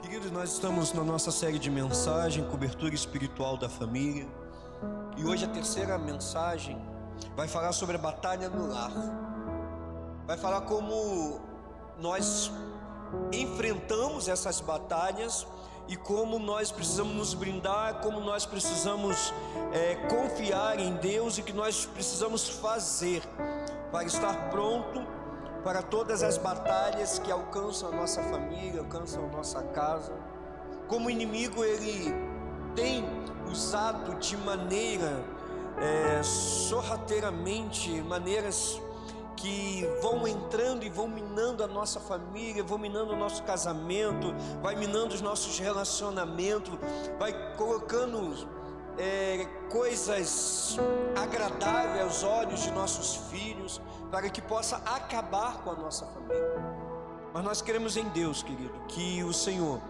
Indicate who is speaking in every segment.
Speaker 1: Queridos, nós estamos na nossa série de mensagem, cobertura espiritual da família. E hoje a terceira mensagem vai falar sobre a batalha no lar. Vai falar como nós enfrentamos essas batalhas e como nós precisamos nos brindar, como nós precisamos confiar em Deus e que nós precisamos fazer para estar pronto para todas as batalhas que alcançam a nossa família, alcançam a nossa casa. Como o inimigo ele tem usado de maneira sorrateiramente, maneiras que vão entrando e vão minando a nossa família, vão minando o nosso casamento, vai minando os nossos relacionamentos, vai colocando coisas agradáveis aos olhos de nossos filhos, para que possa acabar com a nossa família. Mas nós queremos em Deus, querido, que o Senhor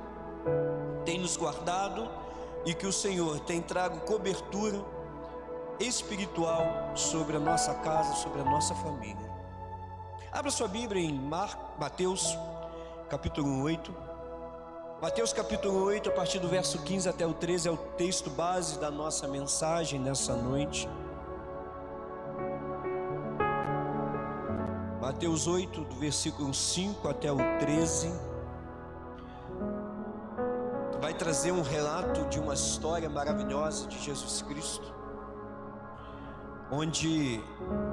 Speaker 1: tem nos guardado e que o Senhor tem trago cobertura espiritual sobre a nossa casa, sobre a nossa família. Abra sua Bíblia em Mateus capítulo 8. Mateus capítulo 8, a partir do verso 15 até o 13, é o texto base da nossa mensagem nessa noite. Mateus 8, do versículo 5 até o 13, vai trazer um relato de uma história maravilhosa de Jesus Cristo, onde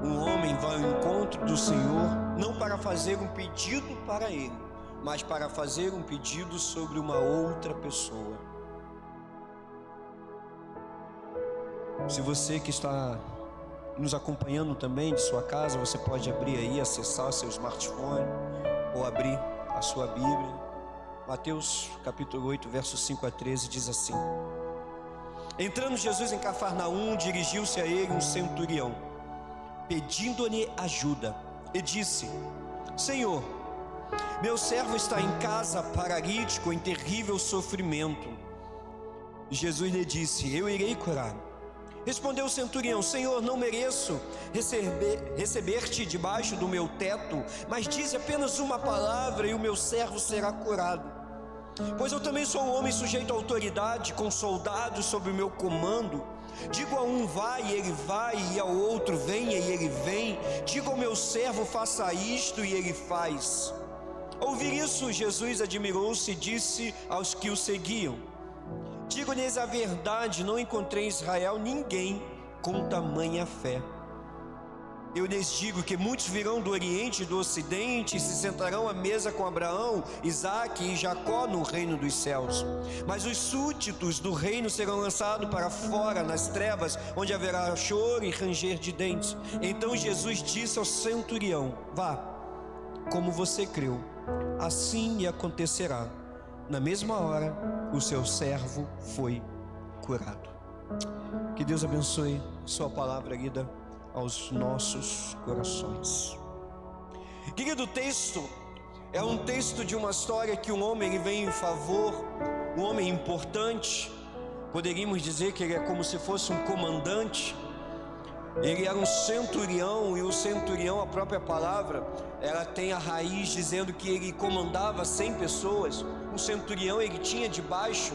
Speaker 1: um homem vai ao encontro do Senhor, não para fazer um pedido para ele, mas para fazer um pedido sobre uma outra pessoa. Se você que está nos acompanhando também de sua casa, você pode abrir aí, acessar o seu smartphone ou abrir a sua Bíblia. Mateus capítulo 8, versos 5 a 13 diz assim: Entrando Jesus em Cafarnaum, dirigiu-se a ele um centurião, pedindo-lhe ajuda, e disse: Senhor, meu servo está em casa, paralítico, em terrível sofrimento. Jesus lhe disse: Eu irei curá-lo. Respondeu o centurião: Senhor, não mereço receber-te debaixo do meu teto, mas dize apenas uma palavra e o meu servo será curado. Pois eu também sou um homem sujeito à autoridade, com soldados sob o meu comando. Digo a um vai e ele vai, e ao outro venha e ele vem. Digo ao meu servo faça isto e ele faz. Ao ouvir isso, Jesus admirou-se e disse aos que o seguiam: Digo-lhes a verdade, não encontrei em Israel ninguém com tamanha fé. Eu lhes digo que muitos virão do Oriente e do Ocidente e se sentarão à mesa com Abraão, Isaque e Jacó no reino dos céus. Mas os súditos do reino serão lançados para fora nas trevas, onde haverá choro e ranger de dentes. Então Jesus disse ao centurião: Vá, como você creu, assim lhe acontecerá. Na mesma hora, o seu servo foi curado. Que Deus abençoe sua palavra lida aos nossos corações. Querido, o texto é um texto de uma história que um homem ele vem em favor, um homem importante. Poderíamos dizer que ele é como se fosse um comandante. Ele era um centurião, e o centurião, a própria palavra, ela tem a raiz dizendo que ele comandava 100 pessoas. Um centurião, ele tinha debaixo,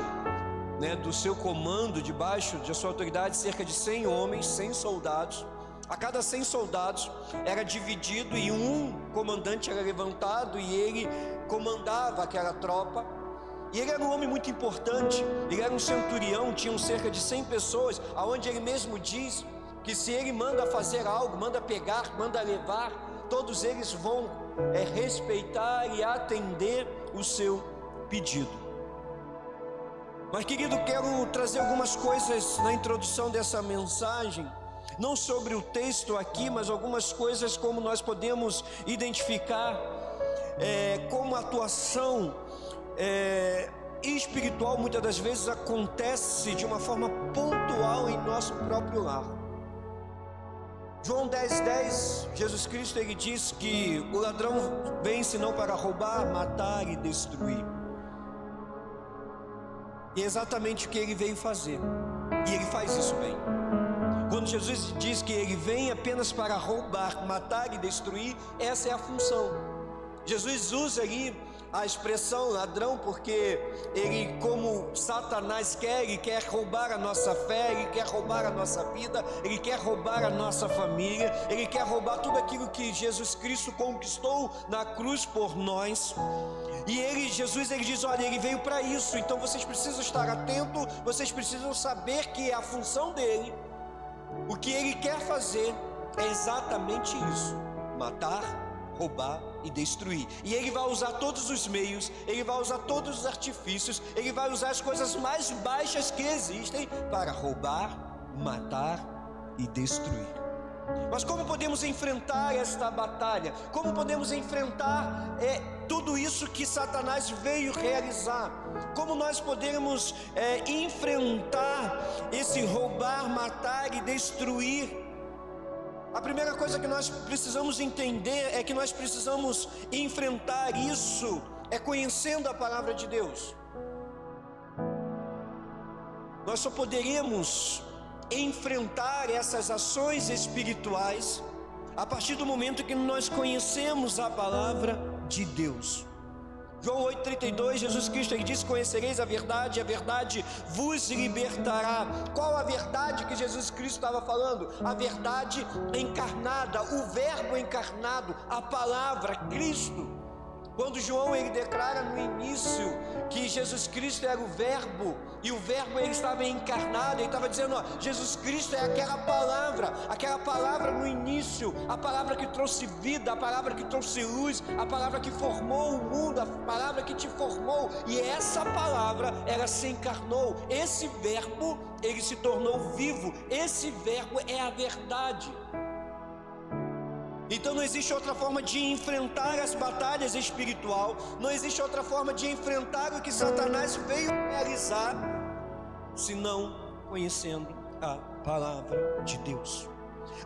Speaker 1: do seu comando, debaixo de sua autoridade, cerca de 100 homens, 100 soldados. A cada 100 soldados era dividido e um comandante era levantado e ele comandava aquela tropa. E ele era um homem muito importante, ele era um centurião, tinham cerca de 100 pessoas, aonde ele mesmo diz que se ele manda fazer algo, manda pegar, manda levar, todos eles vão respeitar e atender o seu pedido. Mas, querido, quero trazer algumas coisas na introdução dessa mensagem, não sobre o texto aqui, mas algumas coisas como nós podemos identificar como a atuação espiritual muitas das vezes acontece de uma forma pontual em nosso próprio lar. João 10:10, Jesus Cristo ele diz que o ladrão vem senão para roubar, matar e destruir. E é exatamente o que ele veio fazer, e ele faz isso bem. Quando Jesus diz que ele vem apenas para roubar, matar e destruir, essa é a função. Jesus usa ali a expressão ladrão porque ele, como Satanás quer, ele quer roubar a nossa fé, ele quer roubar a nossa vida, ele quer roubar a nossa família, ele quer roubar tudo aquilo que Jesus Cristo conquistou na cruz por nós. E Jesus diz, olha, ele veio para isso, então vocês precisam estar atentos, vocês precisam saber que a função dele, o que ele quer fazer é exatamente isso: matar, roubar e destruir. E ele vai usar todos os meios, ele vai usar todos os artifícios, ele vai usar as coisas mais baixas que existem para roubar, matar e destruir. Mas como podemos enfrentar esta batalha? Como podemos enfrentar tudo isso que Satanás veio realizar? Como nós podemos enfrentar esse roubar, matar e destruir? A primeira coisa que nós precisamos entender é que nós precisamos enfrentar isso conhecendo a palavra de Deus. Nós só poderemos enfrentar essas ações espirituais a partir do momento que nós conhecemos a palavra de Deus. João 8,32, Jesus Cristo ele disse: conhecereis a verdade vos libertará. Qual a verdade que Jesus Cristo estava falando? A verdade encarnada, o verbo encarnado, a palavra, Cristo. Quando João ele declara no início que Jesus Cristo era o verbo, e o verbo ele estava encarnado, ele estava dizendo, ó, Jesus Cristo é aquela palavra no início, a palavra que trouxe vida, a palavra que trouxe luz, a palavra que formou o mundo, a palavra que te formou, e essa palavra, ela se encarnou, esse verbo, ele se tornou vivo, esse verbo é a verdade. Então não existe outra forma de enfrentar as batalhas espirituais, não existe outra forma de enfrentar o que Satanás veio realizar, senão conhecendo a palavra de Deus.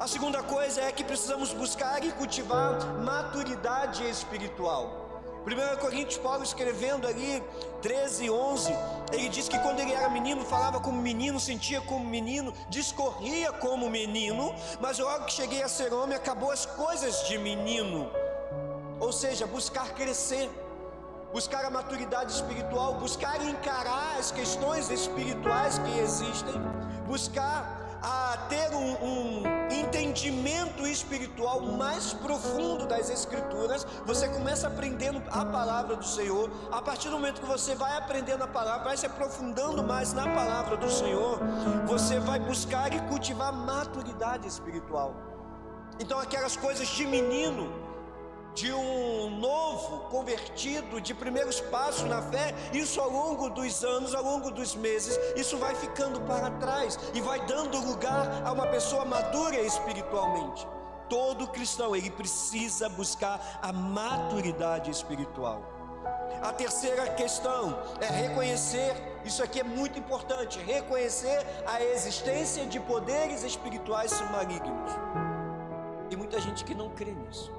Speaker 1: A segunda coisa é que precisamos buscar e cultivar maturidade espiritual. 1 Coríntios, Paulo escrevendo ali 13:11, ele diz que quando ele era menino, falava como menino, sentia como menino, discorria como menino, mas logo que cheguei a ser homem, acabou as coisas de menino. Ou seja, buscar crescer, buscar a maturidade espiritual, buscar encarar as questões espirituais que existem, buscar a ter um entendimento espiritual mais profundo das Escrituras. Você começa aprendendo a palavra do Senhor. A partir do momento que você vai aprendendo a palavra, vai se aprofundando mais na palavra do Senhor, você vai buscar e cultivar maturidade espiritual. Então aquelas coisas de menino, de um novo convertido, de primeiros passos na fé, isso ao longo dos anos, ao longo dos meses, isso vai ficando para trás e vai dando lugar a uma pessoa madura espiritualmente. Todo cristão, ele precisa buscar a maturidade espiritual. A terceira questão é reconhecer, isso aqui é muito importante, reconhecer a existência de poderes espirituais malignos. Tem muita gente que não crê nisso.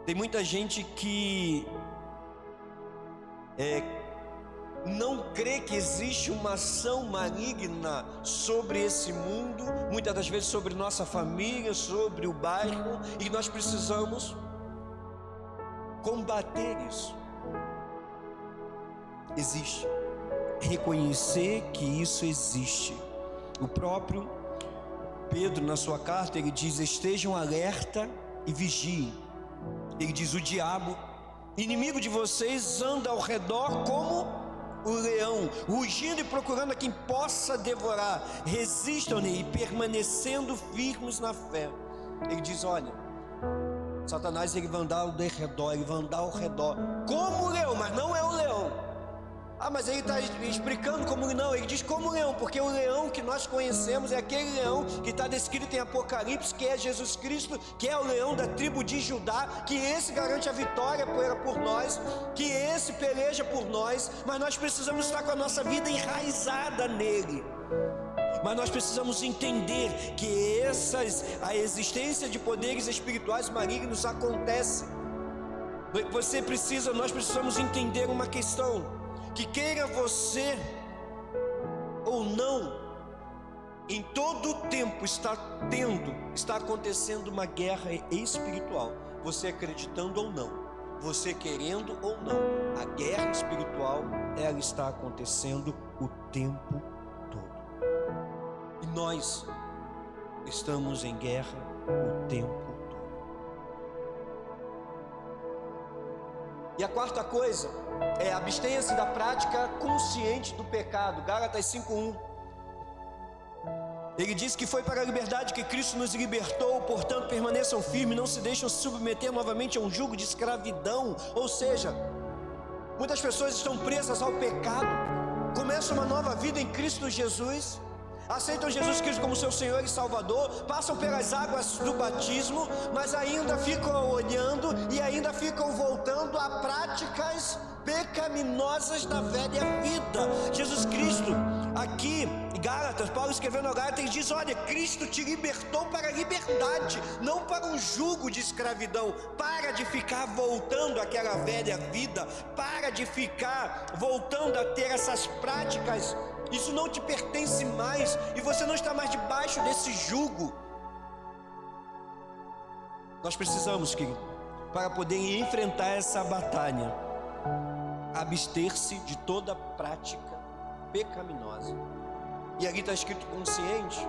Speaker 1: Tem muita gente que não crê que existe uma ação maligna sobre esse mundo, muitas das vezes sobre nossa família, sobre o bairro, e nós precisamos combater isso. Existe. Reconhecer que isso existe. O próprio Pedro, na sua carta, ele diz: estejam alerta e vigiem. Ele diz: o diabo, inimigo de vocês, anda ao redor como o leão, rugindo e procurando a quem possa devorar. Resistam-lhe, permanecendo firmes na fé. Ele diz: olha, Satanás ele vai andar ao redor, ele vai andar ao redor como o leão, mas não é o leão. Ah, mas ele está explicando como não, ele diz como leão, porque o leão que nós conhecemos é aquele leão que está descrito em Apocalipse, que é Jesus Cristo, que é o leão da tribo de Judá, que esse garante a vitória por nós, que esse peleja por nós, mas nós precisamos estar com a nossa vida enraizada nele. Mas nós precisamos entender que a existência de poderes espirituais malignos acontece. Nós precisamos entender uma questão, que queira você ou não, em todo o tempo está acontecendo uma guerra espiritual, você acreditando ou não, você querendo ou não, a guerra espiritual, ela está acontecendo o tempo todo. E nós estamos em guerra o tempo todo. E a quarta coisa é abstenha-se da prática consciente do pecado. Gálatas 5:1. Ele diz que foi para a liberdade que Cristo nos libertou, portanto permaneçam firmes, não se deixam submeter novamente a um jugo de escravidão. Ou seja, muitas pessoas estão presas ao pecado, começam uma nova vida em Cristo Jesus, aceitam Jesus Cristo como seu Senhor e Salvador, passam pelas águas do batismo, mas ainda ficam olhando e ainda ficam voltando a práticas pecaminosas da velha vida. Jesus Cristo, aqui em Gálatas, Paulo escrevendo a Gálatas, ele diz: olha, Cristo te libertou para a liberdade, não para um jugo de escravidão. Para de ficar voltando àquela velha vida, para de ficar voltando a ter essas práticas. Isso não te pertence mais e você não está mais debaixo desse jugo. Nós precisamos, querido, para poder enfrentar essa batalha, abster-se de toda prática pecaminosa. E ali está escrito consciente,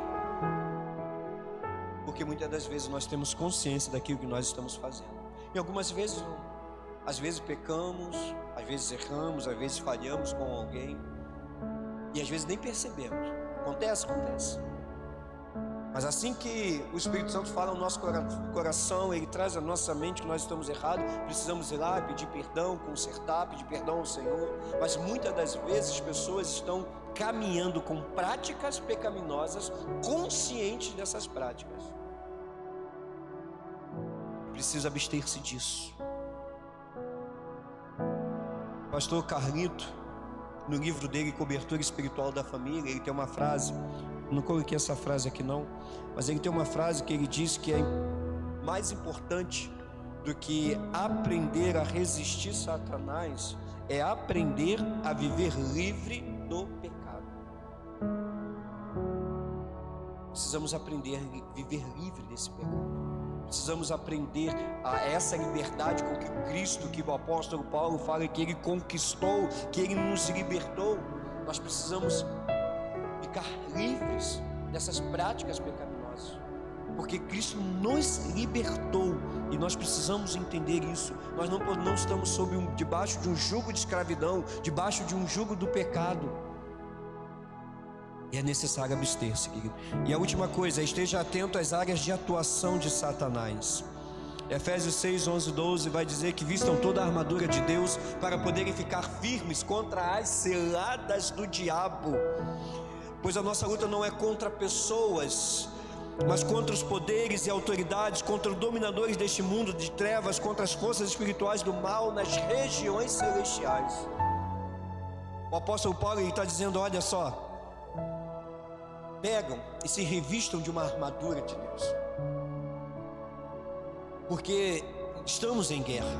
Speaker 1: porque muitas das vezes nós temos consciência daquilo que nós estamos fazendo, e algumas vezes não. Às vezes pecamos, às vezes erramos, às vezes falhamos com alguém, e às vezes nem percebemos. Acontece. Mas assim que o Espírito Santo fala no nosso coração, ele traz à nossa mente que nós estamos errados, precisamos ir lá, pedir perdão, consertar, pedir perdão ao Senhor. Mas muitas das vezes as pessoas estão caminhando com práticas pecaminosas, conscientes dessas práticas. Precisa abster-se disso. Pastor Carlito, no livro dele, Cobertura Espiritual da Família, ele tem uma frase, não coloquei essa frase aqui não, mas ele tem uma frase que ele diz que é mais importante do que aprender a resistir Satanás, é aprender a viver livre do pecado. Precisamos aprender a viver livre desse pecado. Precisamos aprender a essa liberdade com que Cristo, que o apóstolo Paulo fala que ele conquistou, que ele nos libertou. Nós precisamos ficar livres dessas práticas pecaminosas, porque Cristo nos libertou e nós precisamos entender isso. Nós não estamos debaixo de um jugo de escravidão, debaixo de um jugo do pecado. E é necessário abster-se, querido. E a última coisa, esteja atento às áreas de atuação de Satanás. Efésios 6, 11, 12 vai dizer que vistam toda a armadura de Deus para poderem ficar firmes contra as ciladas do diabo. Pois a nossa luta não é contra pessoas, mas contra os poderes e autoridades, contra os dominadores deste mundo de trevas, contra as forças espirituais do mal nas regiões celestiais. O apóstolo Paulo está dizendo: olha só, pegam e se revistam de uma armadura de Deus, porque estamos em guerra,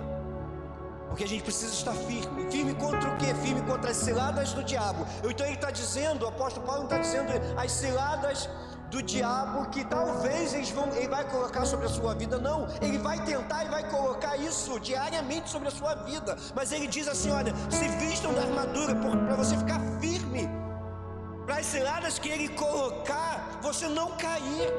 Speaker 1: porque a gente precisa estar firme. Firme contra o quê? Firme contra as ciladas do diabo. Então ele está dizendo, o apóstolo Paulo está dizendo, as ciladas do diabo que talvez ele vai colocar sobre a sua vida. Não, ele vai tentar e vai colocar isso diariamente sobre a sua vida, mas ele diz assim: olha, se vistam da armadura para você ficar firme, para as ciladas que ele colocar, você não cair.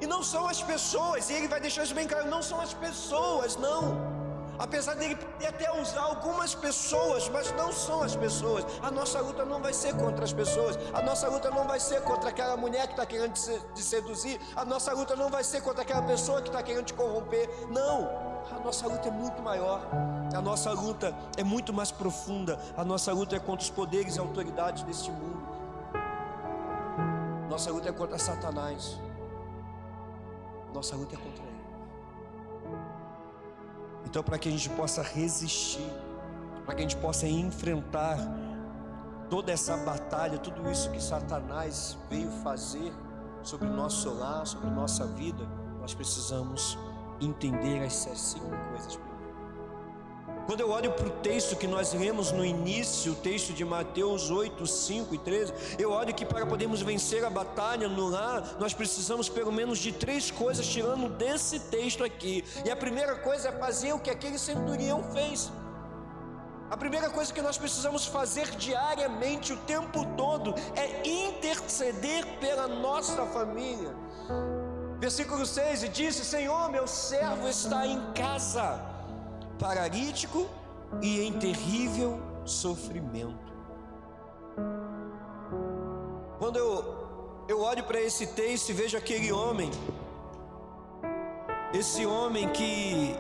Speaker 1: E não são as pessoas, e ele vai deixar isso bem claro, não são as pessoas, não. Apesar dele até usar algumas pessoas, mas não são as pessoas. A nossa luta não vai ser contra as pessoas. A nossa luta não vai ser contra aquela mulher que está querendo te seduzir. A nossa luta não vai ser contra aquela pessoa que está querendo te corromper. Não, a nossa luta é muito maior. A nossa luta é muito mais profunda. A nossa luta é contra os poderes e autoridades deste mundo. Nossa luta é contra Satanás. Nossa luta é contra ele. Então, para que a gente possa resistir, para que a gente possa enfrentar toda essa batalha, tudo isso que Satanás veio fazer sobre o nosso lar, sobre a nossa vida, nós precisamos entender essas 5 coisas primeiro. Quando eu olho para o texto que nós lemos no início, o texto de Mateus 8, 5 e 13, eu olho que para podermos vencer a batalha no lar, nós precisamos pelo menos de 3 coisas tirando desse texto aqui. E a primeira coisa é fazer o que aquele centurião fez. A primeira coisa que nós precisamos fazer diariamente, o tempo todo, é interceder pela nossa família. Versículo 6, e disse: Senhor, meu servo está em casa, paralítico e em terrível sofrimento. Quando eu olho para esse texto e vejo aquele homem, esse homem que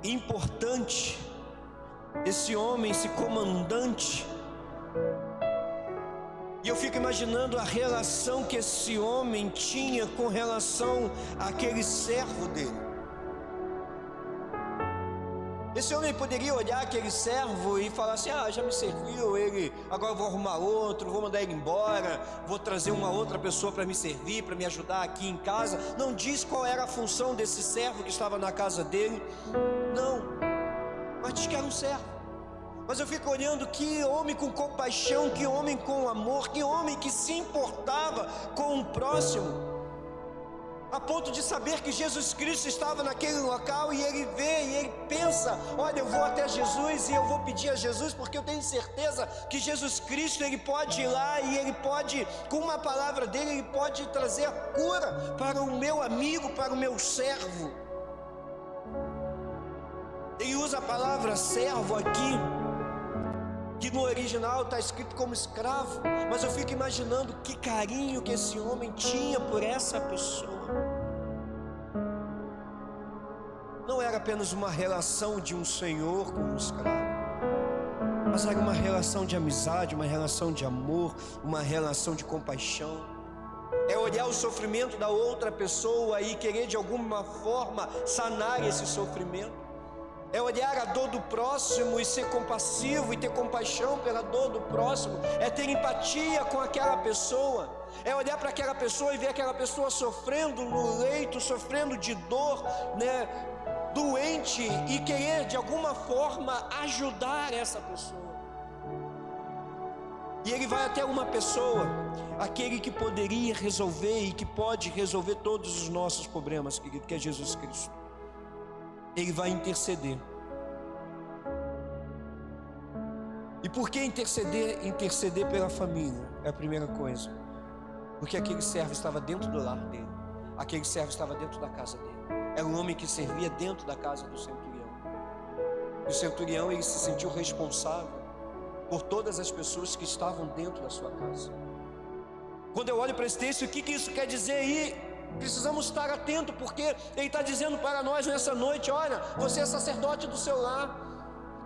Speaker 1: importante, esse homem, esse comandante, e eu fico imaginando a relação que esse homem tinha com relação àquele servo dele. Esse homem poderia olhar aquele servo e falar assim: já me serviu, ele, agora eu vou arrumar outro, vou mandar ele embora, vou trazer uma outra pessoa para me servir, para me ajudar aqui em casa. Não diz qual era a função desse servo que estava na casa dele, não, mas diz que era um servo. Mas eu fico olhando, que homem com compaixão, que homem com amor, que homem que se importava com o próximo, a ponto de saber que Jesus Cristo estava naquele local, e ele vê e ele pensa: olha, eu vou até Jesus e eu vou pedir a Jesus, porque eu tenho certeza que Jesus Cristo, ele pode ir lá e ele pode, com uma palavra dele, ele pode trazer a cura para o meu amigo, para o meu servo. Ele usa a palavra servo aqui, que no original está escrito como escravo, mas eu fico imaginando que carinho que esse homem tinha por essa pessoa. Não era apenas uma relação de um senhor com um escravo, mas era uma relação de amizade, uma relação de amor, uma relação de compaixão. É olhar o sofrimento da outra pessoa e querer de alguma forma sanar esse sofrimento. É olhar a dor do próximo e ser compassivo e ter compaixão pela dor do próximo. É ter empatia com aquela pessoa. É olhar para aquela pessoa e ver aquela pessoa sofrendo no leito, sofrendo de dor, doente, e querer de alguma forma ajudar essa pessoa. E ele vai até uma pessoa, aquele que poderia resolver e que pode resolver todos os nossos problemas, querido, que é Jesus Cristo. Ele vai interceder. E por que interceder? Interceder pela família é a primeira coisa. Porque aquele servo estava dentro do lar dele. Aquele servo estava dentro da casa dele. Era um homem que servia dentro da casa do centurião. E o centurião, ele se sentiu responsável por todas as pessoas que estavam dentro da sua casa. Quando eu olho para esse texto, o que isso quer dizer aí? Precisamos estar atentos, porque ele está dizendo para nós nessa noite: olha, você é sacerdote do seu lar,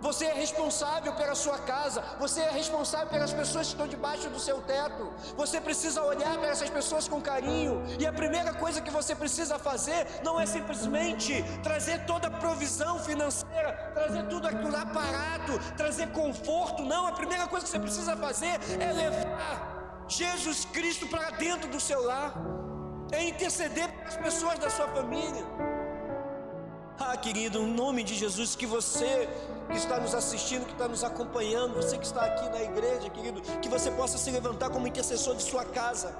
Speaker 1: você é responsável pela sua casa, você é responsável pelas pessoas que estão debaixo do seu teto. Você precisa olhar para essas pessoas com carinho, e a primeira coisa que você precisa fazer não é simplesmente trazer toda a provisão financeira, trazer tudo aquilo lá parado, trazer conforto. Não, a primeira coisa que você precisa fazer é levar Jesus Cristo para dentro do seu lar, é interceder pelas pessoas da sua família. Querido, em nome de Jesus, que você que está nos assistindo, que está nos acompanhando, você que está aqui na igreja, querido, que você possa se levantar como intercessor de sua casa,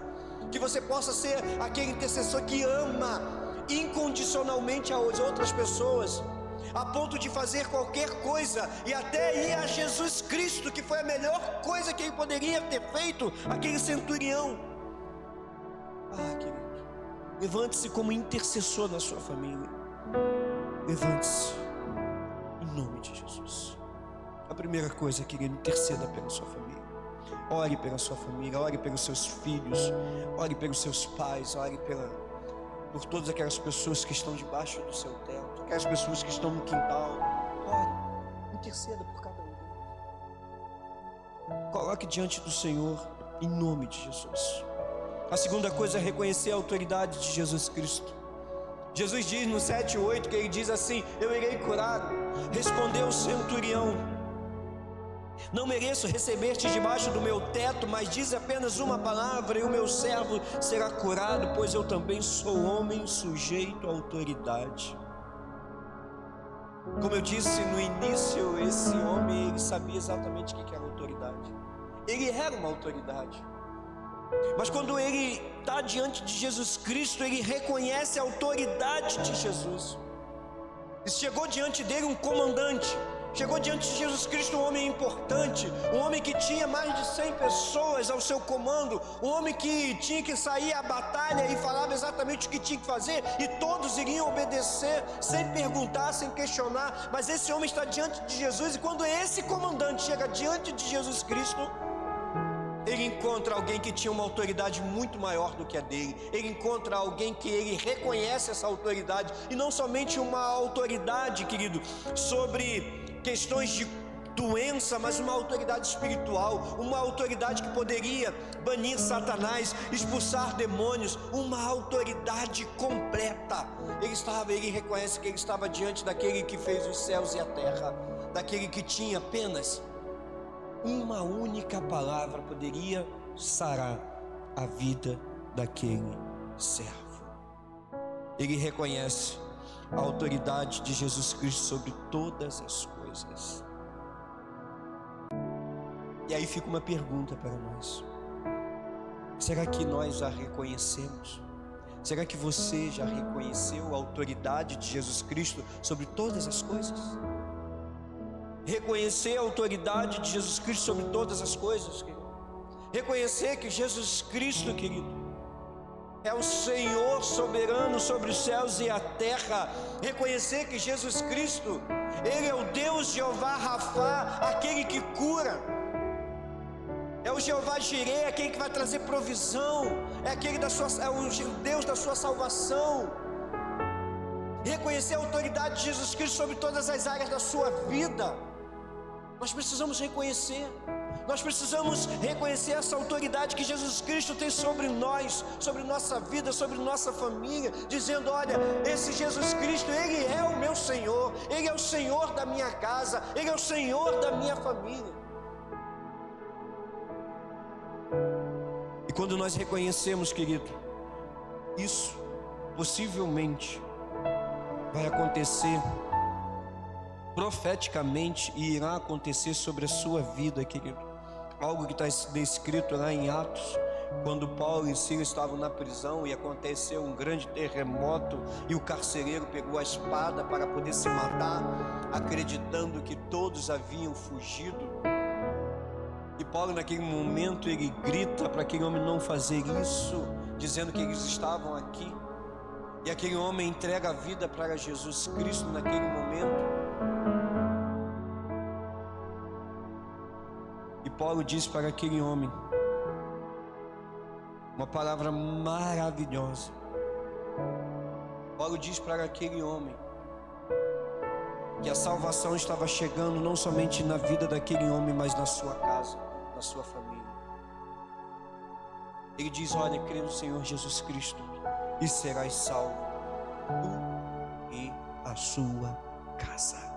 Speaker 1: que você possa ser aquele intercessor que ama incondicionalmente as outras pessoas, a ponto de fazer qualquer coisa e até ir a Jesus Cristo, que foi a melhor coisa que ele poderia ter feito, aquele centurião. Querido, levante-se como intercessor da sua família. Levante-se em nome de Jesus. A primeira coisa, querido, interceda pela sua família. Ore pela sua família, ore pelos seus filhos, ore pelos seus pais, ore por todas aquelas pessoas que estão debaixo do seu teto, aquelas pessoas que estão no quintal. Ore, interceda por cada um deles. Coloque diante do Senhor em nome de Jesus. A segunda coisa é reconhecer a autoridade de Jesus Cristo. Jesus diz no 7:8, que ele diz assim: eu irei curar. Respondeu o centurião: não mereço receber-te debaixo do meu teto, mas diz apenas uma palavra e o meu servo será curado, pois eu também sou homem sujeito à autoridade. Como eu disse no início, esse homem, ele sabia exatamente o que era autoridade. Ele era uma autoridade. Mas quando ele está diante de Jesus Cristo, ele reconhece a autoridade de Jesus. E chegou diante dele um comandante. Chegou diante de Jesus Cristo um homem importante, um homem que tinha mais de 100 pessoas ao seu comando, um homem que tinha que sair à batalha e falava exatamente o que tinha que fazer, e todos iriam obedecer, sem perguntar, sem questionar. Mas esse homem está diante de Jesus, e quando esse comandante chega diante de Jesus Cristo, ele encontra alguém que tinha uma autoridade muito maior do que a dele. Ele encontra alguém que ele reconhece essa autoridade, e não somente uma autoridade, querido, sobre questões de doença, mas uma autoridade espiritual, uma autoridade que poderia banir Satanás, expulsar demônios, uma autoridade completa. Ele reconhece que ele estava diante daquele que fez os céus e a terra, daquele que tinha apenas uma única palavra poderia sarar a vida daquele servo. Ele reconhece a autoridade de Jesus Cristo sobre todas as coisas. E aí fica uma pergunta para nós: será que nós a reconhecemos? Será que você já reconheceu a autoridade de Jesus Cristo sobre todas as coisas? Reconhecer a autoridade de Jesus Cristo sobre todas as coisas, querido. Reconhecer que Jesus Cristo, querido, é o Senhor soberano sobre os céus e a terra. Reconhecer que Jesus Cristo, Ele é o Deus Jeová Rafá, aquele que cura. É o Jeová Jireh, aquele que vai trazer provisão. É o Deus da sua salvação. Reconhecer a autoridade de Jesus Cristo sobre todas as áreas da sua vida. Nós precisamos reconhecer. Nós precisamos reconhecer essa autoridade que Jesus Cristo tem sobre nós, sobre nossa vida, sobre nossa família, dizendo: olha, esse Jesus Cristo, Ele é o meu Senhor, Ele é o Senhor da minha casa, Ele é o Senhor da minha família. E quando nós reconhecemos, querido, isso possivelmente vai acontecer profeticamente, e irá acontecer sobre a sua vida, querido. Algo que está descrito lá em Atos, quando Paulo e Silas estavam na prisão e aconteceu um grande terremoto, e o carcereiro pegou a espada para poder se matar, acreditando que todos haviam fugido. E Paulo, naquele momento, ele grita para aquele homem não fazer isso, dizendo que eles estavam aqui. E aquele homem entrega a vida para Jesus Cristo naquele momento. E Paulo diz para aquele homem uma palavra maravilhosa. Paulo diz para aquele homem que a salvação estava chegando não somente na vida daquele homem, mas na sua casa, na sua família. Ele diz: olha, crê no Senhor Jesus Cristo e serás salvo, tu e a sua casa.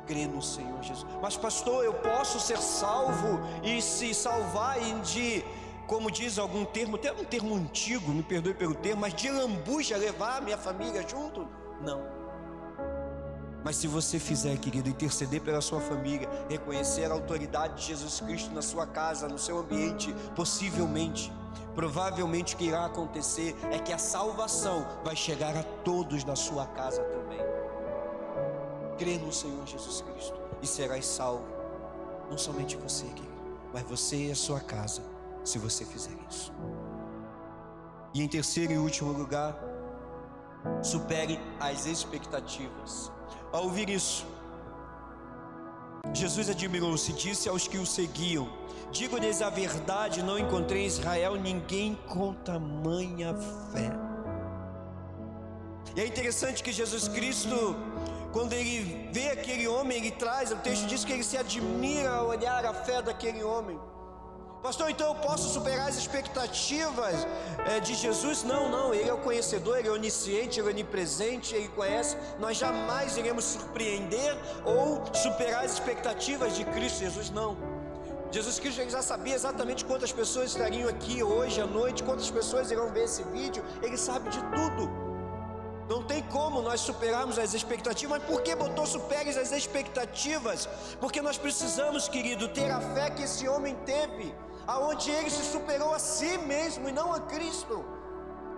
Speaker 1: Crê no Senhor Jesus. Mas pastor, eu posso ser salvo e se salvar de, como diz algum termo, até um termo antigo, me perdoe pelo termo, mas de lambuja, levar minha família junto? Não. Mas se você fizer, querido, interceder pela sua família, reconhecer a autoridade de Jesus Cristo na sua casa, no seu ambiente, possivelmente, provavelmente o que irá acontecer é que a salvação vai chegar a todos na sua casa também. Crê no Senhor Jesus Cristo e serás salvo. Não somente você, querido, mas você e a sua casa, se você fizer isso. E em terceiro e último lugar, supere as expectativas. Ao ouvir isso, Jesus admirou-se e disse aos que o seguiam: digo-lhes a verdade, não encontrei em Israel ninguém com tamanha fé. E é interessante que Jesus Cristo, quando ele vê aquele homem, ele traz, o texto diz que ele se admira ao olhar a fé daquele homem. Pastor, então eu posso superar as expectativas de Jesus? Não, ele é o conhecedor, ele é onisciente, ele é onipresente, ele conhece. Nós jamais iremos surpreender ou superar as expectativas de Cristo Jesus, não. Jesus Cristo, ele já sabia exatamente quantas pessoas estariam aqui hoje à noite, quantas pessoas irão ver esse vídeo, ele sabe de tudo. Não tem como nós superarmos as expectativas. Mas por que botou superes as expectativas? Porque nós precisamos, querido, ter a fé que esse homem teve, aonde ele se superou a si mesmo e não a Cristo,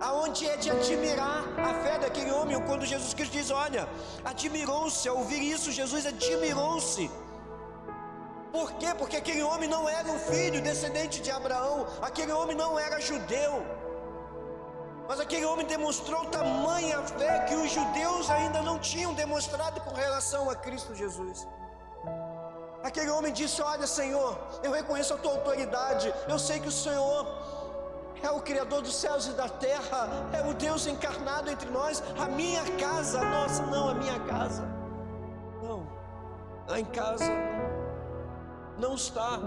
Speaker 1: aonde é de admirar a fé daquele homem. Quando Jesus Cristo diz, olha, admirou-se, ao ouvir isso, Jesus admirou-se. Por quê? Porque aquele homem não era um filho descendente de Abraão, aquele homem não era judeu, mas aquele homem demonstrou tamanha fé que os judeus ainda não tinham demonstrado com relação a Cristo Jesus. Aquele homem disse, olha, Senhor, eu reconheço a tua autoridade, eu sei que o Senhor é o Criador dos céus e da terra, é o Deus encarnado entre nós. A minha casa, nossa, não, a minha casa, não, lá em casa não está,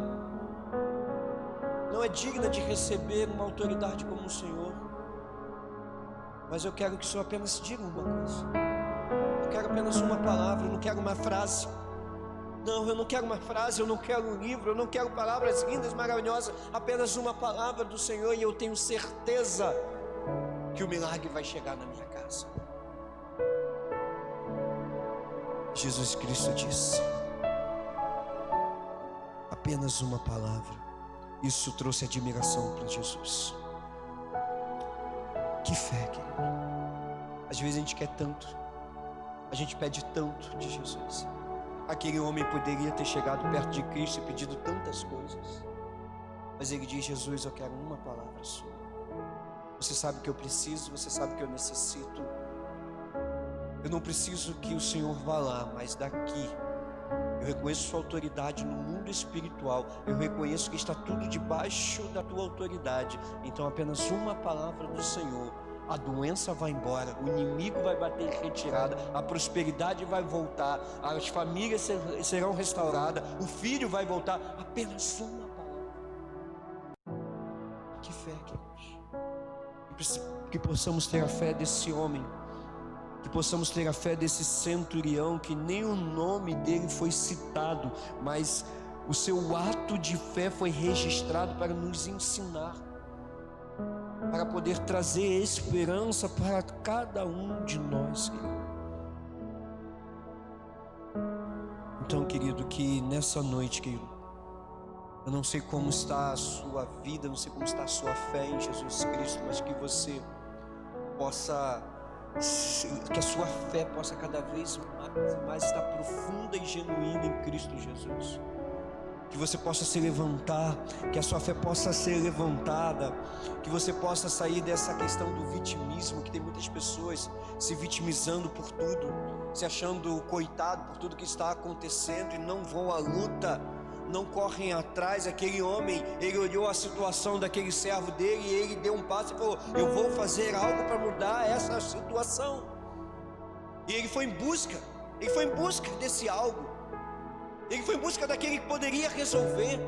Speaker 1: não é digna de receber uma autoridade como o Senhor. Mas eu quero que o Senhor apenas diga uma coisa. Eu quero apenas uma palavra, eu não quero uma frase. Não, eu não quero uma frase, eu não quero um livro, eu não quero palavras lindas, maravilhosas. Apenas uma palavra do Senhor, e eu tenho certeza que o milagre vai chegar na minha casa. Jesus Cristo disse, apenas uma palavra. Isso trouxe admiração para Jesus. Que fé, querido. Às vezes a gente quer tanto, a gente pede tanto de Jesus. Aquele homem poderia ter chegado perto de Cristo e pedido tantas coisas, mas ele diz, Jesus, eu quero uma palavra sua. Você sabe que eu preciso, você sabe que eu necessito. Eu não preciso que o Senhor vá lá, mas daqui eu reconheço sua autoridade no mundo espiritual. Eu reconheço que está tudo debaixo da tua autoridade. Então apenas uma palavra do Senhor, a doença vai embora, o inimigo vai bater em retirada, a prosperidade vai voltar, as famílias serão restauradas, o filho vai voltar. Apenas uma palavra. Que fé, queridos. Que possamos ter a fé desse homem, que possamos ter a fé desse centurião, que nem o nome dele foi citado, mas o seu ato de fé foi registrado para nos ensinar, para poder trazer esperança para cada um de nós, querido. Então, querido, que nessa noite, querido, eu não sei como está a sua vida, não sei como está a sua fé em Jesus Cristo, mas que você possa, que a sua fé possa cada vez mais estar profunda e genuína em Cristo Jesus. Que você possa se levantar, que a sua fé possa ser levantada, que você possa sair dessa questão do vitimismo, que tem muitas pessoas se vitimizando por tudo, se achando coitado por tudo que está acontecendo e não vão à luta, não correm atrás. Aquele homem, ele olhou a situação daquele servo dele e ele deu um passo e falou, eu vou fazer algo para mudar essa situação. E ele foi em busca desse algo. Ele foi em busca daquele que poderia resolver.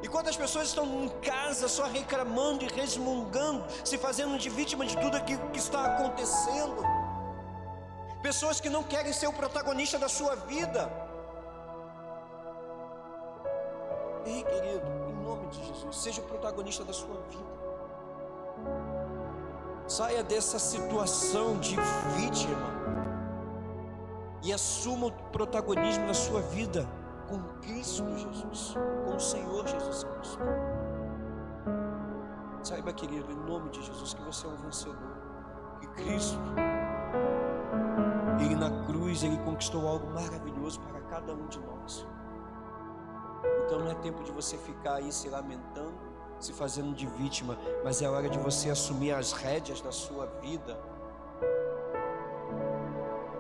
Speaker 1: E quantas pessoas estão em casa só reclamando e resmungando, se fazendo de vítima de tudo aquilo que está acontecendo. Pessoas que não querem ser o protagonista da sua vida. Ei, querido, em nome de Jesus, seja o protagonista da sua vida. Saia dessa situação de vítima e assuma o protagonismo da sua vida com Cristo Jesus, com o Senhor Jesus Cristo. Saiba, querido, em nome de Jesus, que você é um vencedor, que Cristo, Ele na cruz, Ele conquistou algo maravilhoso para cada um de nós. Então não é tempo de você ficar aí se lamentando, se fazendo de vítima, mas é hora de você assumir as rédeas da sua vida,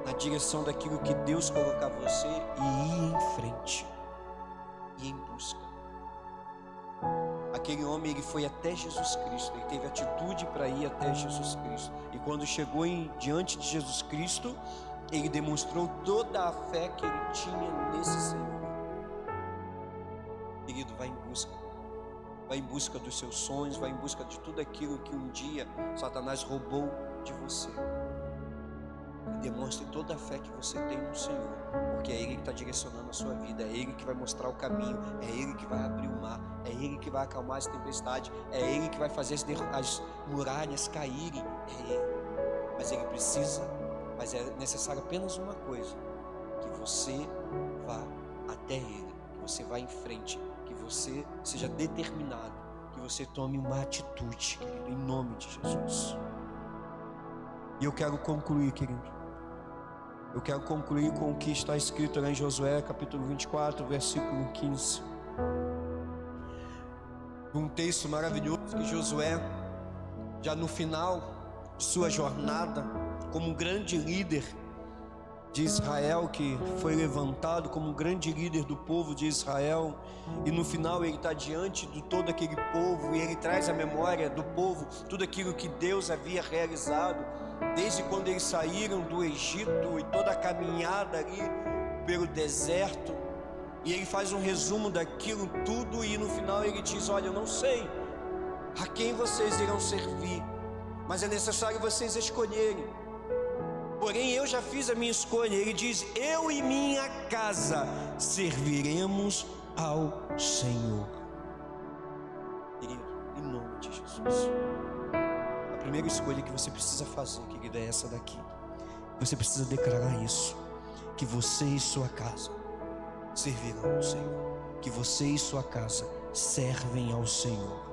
Speaker 1: na direção daquilo que Deus colocar você, e ir em frente, e em busca. Aquele homem, ele foi até Jesus Cristo, ele teve atitude para ir até Jesus Cristo, e quando chegou diante de Jesus Cristo, ele demonstrou toda a fé que ele tinha nesse Senhor. Querido, vai em busca dos seus sonhos, vai em busca de tudo aquilo que um dia Satanás roubou de você. E demonstre toda a fé que você tem no Senhor, porque é Ele que está direcionando a sua vida, é Ele que vai mostrar o caminho, é Ele que vai abrir o mar, é Ele que vai acalmar as tempestades, é Ele que vai fazer as muralhas caírem, é Ele. Mas Ele precisa Mas é necessário apenas uma coisa: que você vá até Ele, que você vá em frente, que você seja determinado, que você tome uma atitude, querido, em nome de Jesus. E eu quero concluir, querido. Eu quero concluir com o que está escrito lá em Josué, capítulo 24, versículo 15. Um texto maravilhoso que Josué, já no final de sua jornada, como um grande líder de Israel, que foi levantado como um grande líder do povo de Israel, e no final ele está diante de todo aquele povo, e ele traz à memória do povo tudo aquilo que Deus havia realizado, desde quando eles saíram do Egito e toda a caminhada ali pelo deserto, e ele faz um resumo daquilo tudo, e no final ele diz: olha, eu não sei a quem vocês irão servir, mas é necessário vocês escolherem. Porém eu já fiz a minha escolha. Ele diz: eu e minha casa serviremos ao Senhor. Querido, em nome de Jesus, a primeira escolha que você precisa fazer, querido, é essa daqui. Você precisa declarar isso: que você e sua casa servirão ao Senhor, que você e sua casa servem ao Senhor.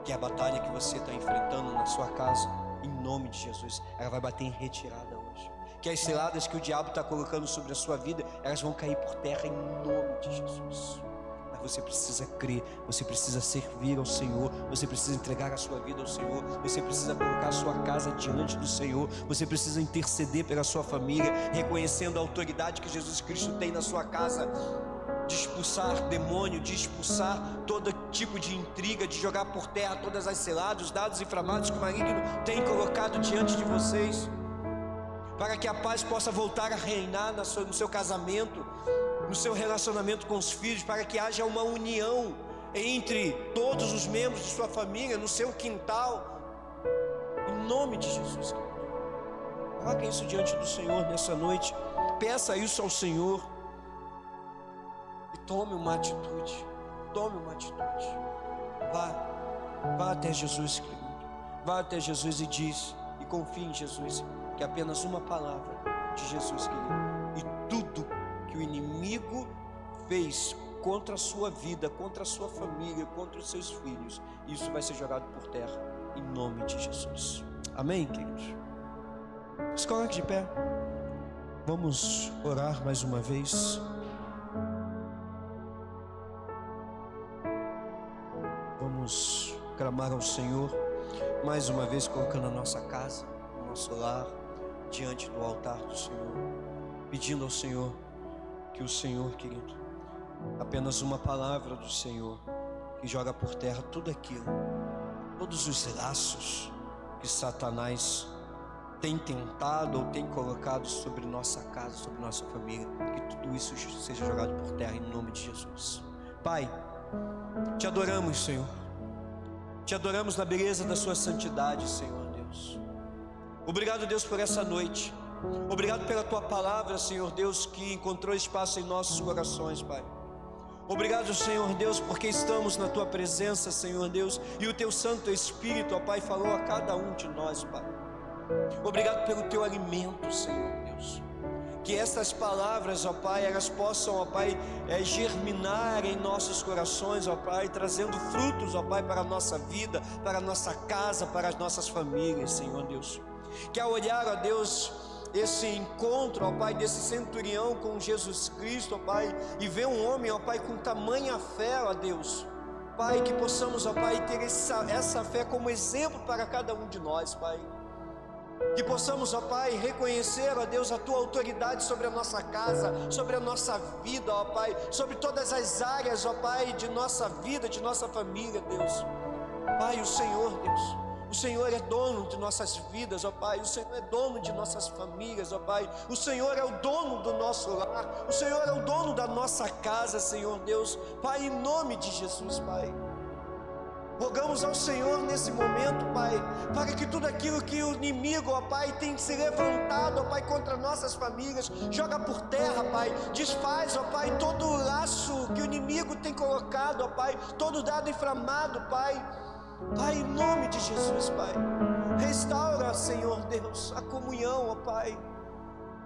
Speaker 1: Que a batalha que você está enfrentando na sua casa, em nome de Jesus, ela vai bater em retirada hoje. Que as ciladas que o diabo está colocando sobre a sua vida, elas vão cair por terra em nome de Jesus. Mas você precisa crer, você precisa servir ao Senhor, você precisa entregar a sua vida ao Senhor, você precisa colocar a sua casa diante do Senhor, você precisa interceder pela sua família, reconhecendo a autoridade que Jesus Cristo tem na sua casa, de expulsar demônio, de expulsar todo tipo de intriga, de jogar por terra todas as ciladas, os dados inflamados que o maligno tem colocado diante de vocês, para que a paz possa voltar a reinar no seu casamento, no seu relacionamento com os filhos, para que haja uma união entre todos os membros de sua família, no seu quintal, em nome de Jesus. Coloque isso diante do Senhor nessa noite, peça isso ao Senhor. E tome uma atitude, vá até Jesus, querido, vá até Jesus e diz, e confie em Jesus, que apenas uma palavra de Jesus, querido, e tudo que o inimigo fez contra a sua vida, contra a sua família, contra os seus filhos, isso vai ser jogado por terra, em nome de Jesus. Amém, queridos? Se coloque de pé, vamos orar mais uma vez. Vamos clamar ao Senhor, mais uma vez colocando a nossa casa, o nosso lar, diante do altar do Senhor, pedindo ao Senhor que o Senhor, querido, apenas uma palavra do Senhor, que joga por terra tudo aquilo, todos os laços que Satanás tem tentado ou tem colocado sobre nossa casa, sobre nossa família, que tudo isso seja jogado por terra em nome de Jesus. Pai, te adoramos, Senhor, te adoramos na beleza da sua santidade, Senhor Deus. Obrigado, Deus, por essa noite, obrigado pela tua palavra, Senhor Deus, que encontrou espaço em nossos corações, Pai. Obrigado, Senhor Deus, porque estamos na tua presença, Senhor Deus, e o teu Santo Espírito, ó Pai, falou a cada um de nós, Pai. Obrigado pelo teu alimento, Senhor Deus. Que estas palavras, ó Pai, elas possam, ó Pai, germinar em nossos corações, ó Pai, trazendo frutos, ó Pai, para a nossa vida, para a nossa casa, para as nossas famílias, Senhor Deus. Que ao olhar, ó Deus, esse encontro, ó Pai, desse centurião com Jesus Cristo, ó Pai, e ver um homem, ó Pai, com tamanha fé, ó Deus, Pai, que possamos, ó Pai, ter essa fé como exemplo para cada um de nós, Pai. Que possamos, ó Pai, reconhecer, ó Deus, a tua autoridade sobre a nossa casa, sobre a nossa vida, ó Pai, sobre todas as áreas, ó Pai, de nossa vida, de nossa família, Deus. Pai, o Senhor, Deus, o Senhor é dono de nossas vidas, ó Pai, o Senhor é dono de nossas famílias, ó Pai, o Senhor é o dono do nosso lar, o Senhor é o dono da nossa casa, Senhor Deus. Pai, em nome de Jesus, Pai, rogamos ao Senhor nesse momento, Pai, para que tudo aquilo que o inimigo, ó Pai, tem se levantado, ó Pai, contra nossas famílias, joga por terra, Pai, desfaz, ó Pai, todo o laço que o inimigo tem colocado, ó Pai, todo dado inflamado, Pai, Pai, em nome de Jesus, Pai. Restaura, Senhor Deus, a comunhão, ó Pai.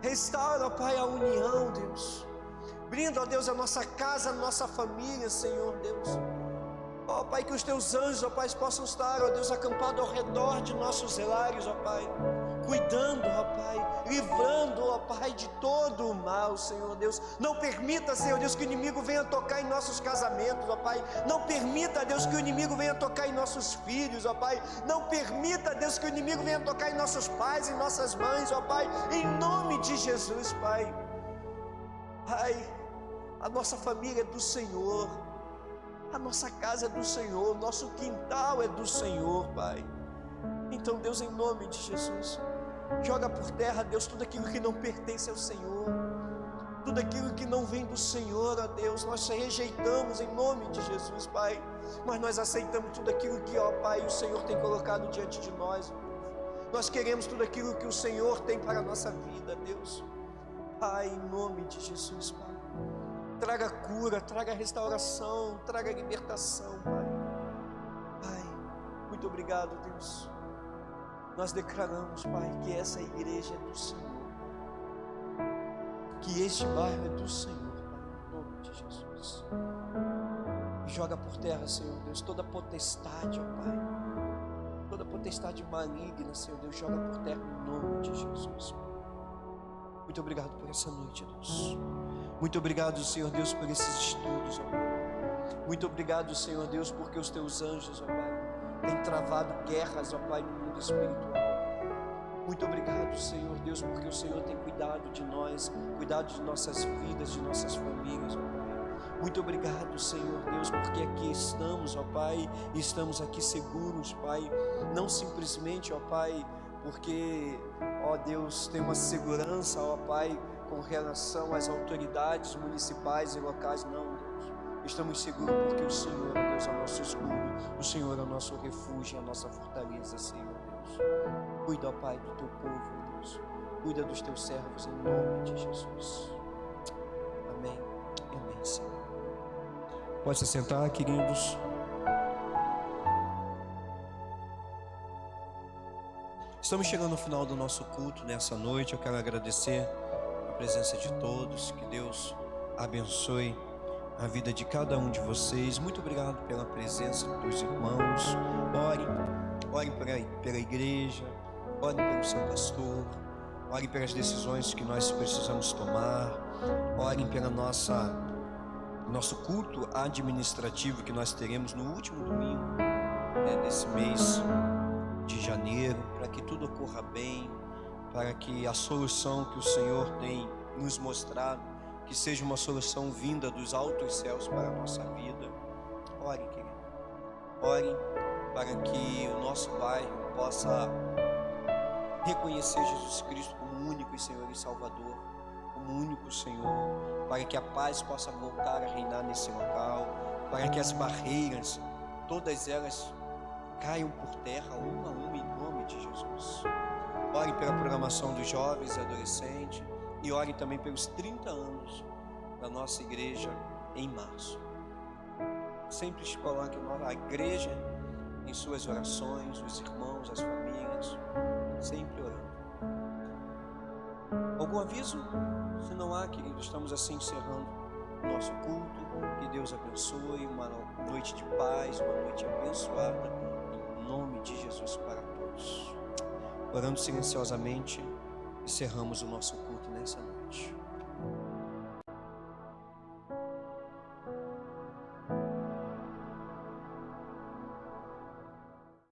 Speaker 1: Restaura, ó Pai, a união, Deus. Brinda, ó Deus, a nossa casa, a nossa família, Senhor Deus. Ó Pai, que os teus anjos, ó Pai, possam estar, ó Deus, acampados ao redor de nossos lares, ó Pai, cuidando, ó Pai, livrando, ó Pai, de todo o mal, Senhor Deus. Não permita, Senhor Deus, que o inimigo venha tocar em nossos casamentos, ó Pai. Não permita, Deus, que o inimigo venha tocar em nossos filhos, ó Pai. Não permita, Deus, que o inimigo venha tocar em nossos pais, em nossas mães, ó Pai, em nome de Jesus, Pai. Pai, a nossa família é do Senhor, a nossa casa é do Senhor, nosso quintal é do Senhor, Pai. Então, Deus, em nome de Jesus, joga por terra, Deus, tudo aquilo que não pertence ao Senhor, tudo aquilo que não vem do Senhor, ó Deus, nós rejeitamos em nome de Jesus, Pai. Mas nós aceitamos tudo aquilo que, ó Pai, o Senhor tem colocado diante de nós, ó Deus. Nós queremos tudo aquilo que o Senhor tem para a nossa vida, Deus. Pai, em nome de Jesus, Pai, traga cura, traga restauração, traga libertação, Pai. Pai, muito obrigado, Deus. Nós declaramos, Pai, que essa igreja é do Senhor, que este bairro é do Senhor, Pai, em nome de Jesus. E joga por terra, Senhor Deus, toda potestade, ó Pai, toda potestade maligna, Senhor Deus, joga por terra em nome de Jesus. Muito obrigado por essa noite, Deus. Muito obrigado, Senhor Deus, por esses estudos, ó Pai. Muito obrigado, Senhor Deus, porque os teus anjos, ó Pai, têm travado guerras, ó Pai, no mundo espiritual. Muito obrigado, Senhor Deus, porque o Senhor tem cuidado de nós, cuidado de nossas vidas, de nossas famílias, ó Pai. Muito obrigado, Senhor Deus, porque aqui estamos, ó Pai, e estamos aqui seguros, Pai. Não simplesmente, ó Pai, porque, ó Deus, tem uma segurança, ó Pai, com relação às autoridades municipais e locais, não, Deus. Estamos seguros porque o Senhor, ó Deus, é o nosso escudo, o Senhor é o nosso refúgio, a nossa fortaleza, Senhor Deus. Cuida, ó Pai, do teu povo, ó Deus. Cuida dos teus servos, em nome de Jesus. Amém. Amém, Senhor. Pode se sentar, queridos. Estamos chegando ao final do nosso culto nessa noite. Eu quero agradecer a presença de todos. Que Deus abençoe a vida de cada um de vocês. Muito obrigado pela presença dos irmãos. Orem pela igreja, orem pelo seu pastor, orem pelas decisões que nós precisamos tomar, orem pela nosso culto administrativo que nós teremos no último domingo desse mês de janeiro, para que tudo ocorra bem, para que a solução que o Senhor tem nos mostrado, que seja uma solução vinda dos altos céus para a nossa vida. Orem, querido. Orem para que o nosso bairro possa reconhecer Jesus Cristo como único e Senhor e Salvador, como único Senhor, para que a paz possa voltar a reinar nesse local, para que as barreiras, todas elas, caiam por terra uma a uma em nome de Jesus. Ore pela programação dos jovens e adolescentes e ore também pelos 30 anos da nossa igreja em março. Sempre coloque a igreja em suas orações, os irmãos, as famílias, sempre orando. Algum aviso? Se não há, querido, estamos assim encerrando o nosso culto. Que Deus abençoe, uma noite de paz, uma noite abençoada, em nome de Jesus para todos. Orando silenciosamente, encerramos o nosso culto nessa noite.